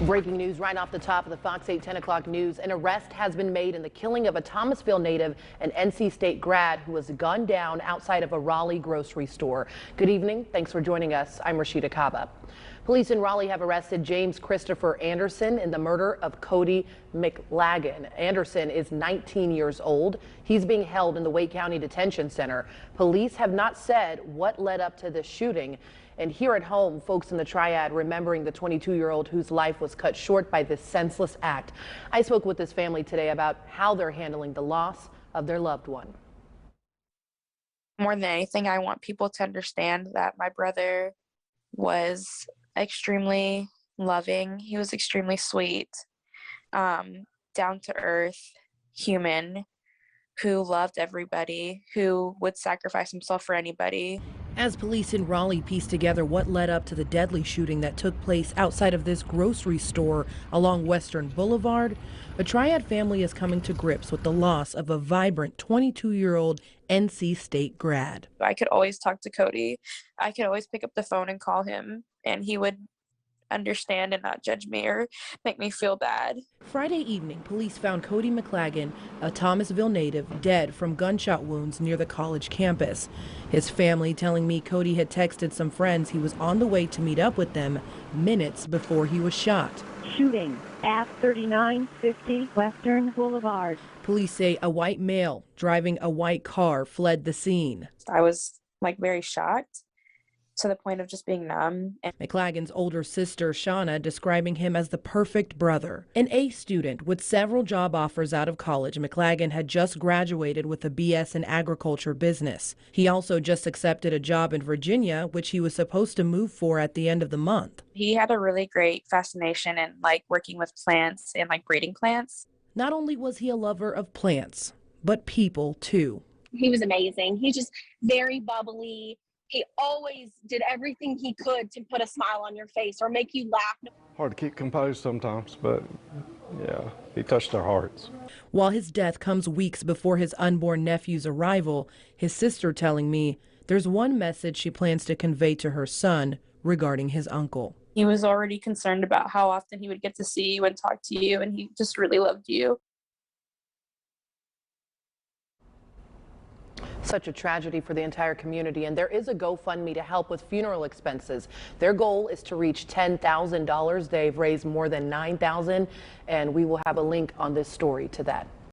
Breaking news right off the top of the Fox 8 10 o'clock news. An arrest has been made in the killing of a Thomasville native and NC State grad who was gunned down outside of a Raleigh grocery store. Good evening. Thanks for joining us. I'm Rashida Kaba. Police in Raleigh have arrested James Christopher Anderson in the murder of Cody McLagan. Anderson is 19 years old. He's being held in the Wake County Detention Center. Police have not said what led up to this shooting. And here at home, folks in the Triad remembering the 22-year-old whose life was cut short by this senseless act. I spoke with his family today about how they're handling the loss of their loved one. More than anything, I want people to understand that my brother was extremely loving. He was extremely sweet, down to earth, human, who loved everybody, who would sacrifice himself for anybody. As police in Raleigh pieced together what led up to the deadly shooting that took place outside of this grocery store along Western Boulevard, a Triad family is coming to grips with the loss of a vibrant 22-year-old NC State grad. I could always talk to Cody. I could always pick up the phone and call him, and he would understand and not judge me or make me feel bad. Friday evening, police found Cody McLagan, a Thomasville native, dead from gunshot wounds near the college campus. His family telling me Cody had texted some friends he was on the way to meet up with them minutes before he was shot. Shooting at 3950 Western Boulevard. Police say a white male driving a white car fled the scene. I was very shocked, to the point of just being numb. McLagan's older sister, Shauna, describing him as the perfect brother. An A student with several job offers out of college, McLagan had just graduated with a BS in agriculture business. He also just accepted a job in Virginia, which he was supposed to move for at the end of the month. He had a really great fascination in working with plants and breeding plants. Not only was he a lover of plants, but people too. He was amazing. He's just very bubbly. He always did everything he could to put a smile on your face or make you laugh. Hard to keep composed sometimes, but yeah, he touched our hearts. While his death comes weeks before his unborn nephew's arrival, his sister telling me there's one message she plans to convey to her son regarding his uncle. He was already concerned about how often he would get to see you and talk to you, and he just really loved you. Such a tragedy for the entire community, and there is a GoFundMe to help with funeral expenses. Their goal is to reach $10,000. They've raised more than $9,000, and we will have a link on this story to that.